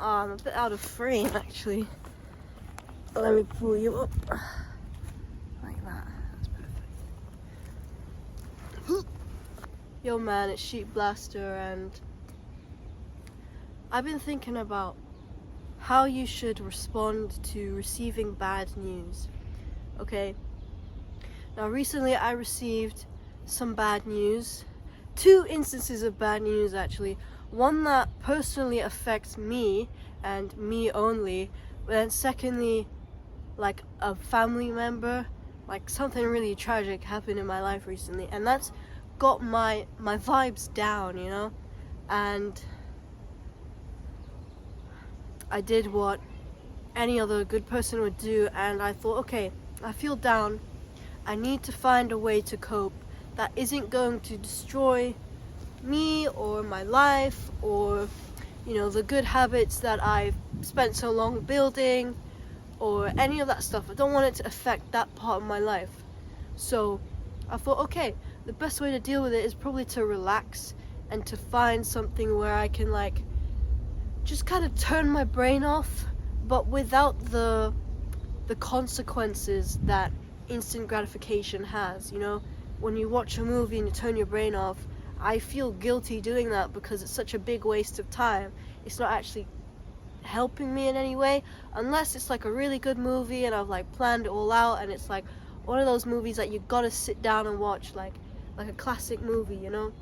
I'm a bit out of frame actually. Let me pull you up. Like that. That's perfect. Yo man, it's Sheep Blaster, and I've been thinking about how you should respond to receiving bad news. Okay? Now recently I received some bad news. 2 instances of bad news actually. One that personally affects me and me only, but then secondly, like a family member, like something really tragic happened in my life recently, and that's got my vibes down, you know? And I did what any other good person would do, and I thought, okay, I feel down. I need to find a way to cope that isn't going to destroy me or my life or, you know, the good habits that I've spent so long building or any of that stuff. I don't want it to affect that part of my life. So I thought, okay, the best way to deal with it is probably to relax and to find something where I can like just kind of turn my brain off, but without the consequences that instant gratification has, you know? When you watch a movie and you turn your brain off, I feel guilty doing that because it's such a big waste of time. It's not actually helping me in any way, unless it's like a really good movie and I've like planned it all out, and it's like one of those movies that you gotta sit down and watch, like a classic movie, you know?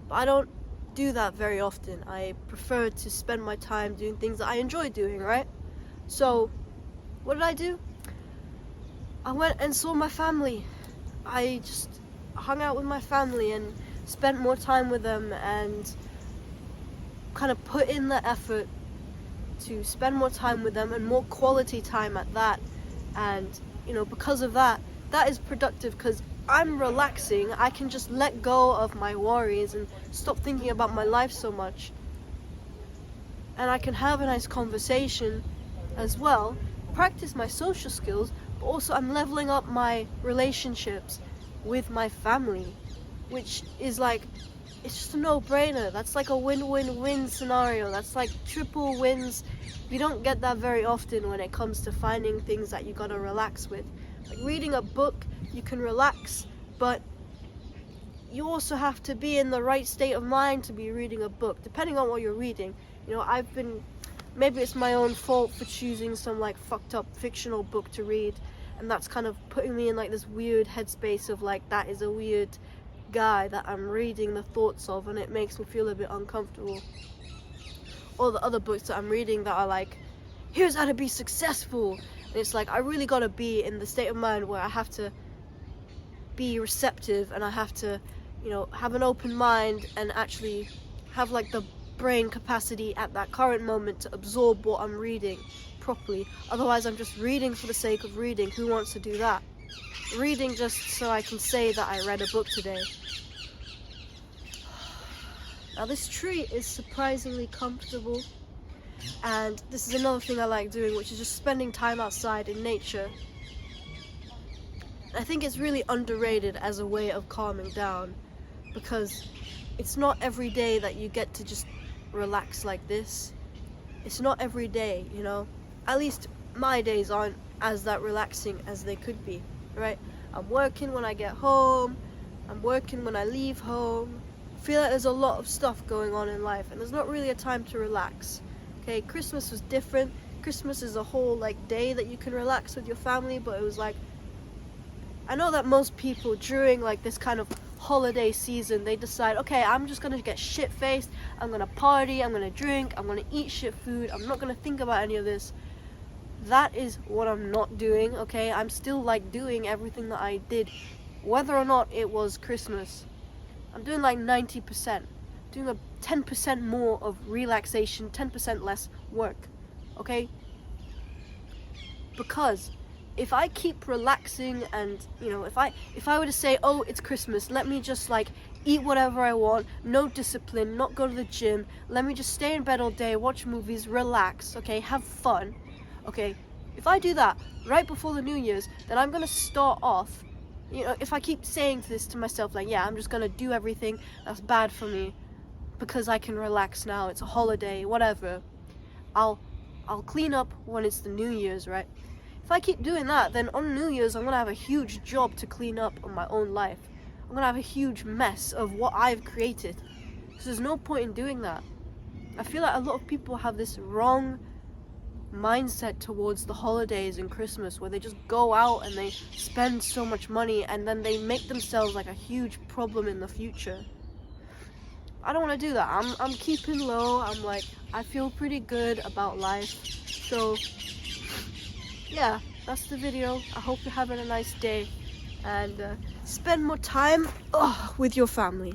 But I don't do that very often. I prefer to spend my time doing things that I enjoy doing, right? So what did I do? I went and saw my family. I just hung out with my family and spent more time with them and kind of put in the effort to spend more time with them and more quality time at that. And, you know, because of that, that is productive because I'm relaxing. I can just let go of my worries and stop thinking about my life so much. And I can have a nice conversation as well, practice my social skills, but also I'm leveling up my relationships with my family, which is like, it's just a no-brainer. That's like a win-win-win scenario. That's like triple wins. You don't get that very often when it comes to finding things that you gotta relax with. Like reading a book, you can relax, but you also have to be in the right state of mind to be reading a book, depending on what you're reading. You know, maybe it's my own fault for choosing some like fucked up fictional book to read, and that's kind of putting me in like this weird headspace of like, that is a weird guy that I'm reading the thoughts of, and it makes me feel a bit uncomfortable. Or the other books that I'm reading that are like, here's how to be successful, and it's like, I really gotta be in the state of mind where I have to be receptive and I have to, you know, have an open mind and actually have like the brain capacity at that current moment to absorb what I'm reading properly. Otherwise I'm just reading for the sake of reading. Who wants to do that? Reading just so I can say that I read a book today. Now this tree is surprisingly comfortable, and this is another thing I like doing, which is just spending time outside in nature. I think it's really underrated as a way of calming down, because it's not every day that you get to just relax like this. It's not every day, you know? At least my days aren't as that relaxing as they could be, right? I'm working when I get home, I'm working when I leave home. I feel like there's a lot of stuff going on in life, and there's not really a time to relax. Okay, Christmas was different. Christmas is a whole like day that you can relax with your family, but it was like, I know that most people during like this kind of holiday season, they decide, okay, I'm just gonna get shit-faced, I'm gonna party, I'm gonna drink, I'm gonna eat shit food, I'm not gonna think about any of this. That is what I'm not doing, okay? I'm still like doing everything that I did, whether or not it was Christmas. I'm doing like 90%, doing a 10% more of relaxation, 10% less work, okay? Because if I keep relaxing and, you know, if I were to say, oh, it's Christmas, let me just like eat whatever I want, no discipline, not go to the gym, let me just stay in bed all day, watch movies, relax, okay, have fun, okay? If I do that right before the New Year's, then I'm gonna start off, you know, if I keep saying this to myself, like, yeah, I'm just gonna do everything that's bad for me because I can relax now, it's a holiday, whatever. I'll clean up when it's the New Year's, right? If I keep doing that, then on New Year's I'm gonna have a huge job to clean up on my own life. I'm gonna have a huge mess of what I've created. So there's no point in doing that. I feel like a lot of people have this wrong mindset towards the holidays and Christmas, where they just go out and they spend so much money and then they make themselves like a huge problem in the future. I don't want to do that. I'm keeping low. I'm like, I feel pretty good about life. So yeah, that's the video. I hope you're having a nice day, and spend more time with your family.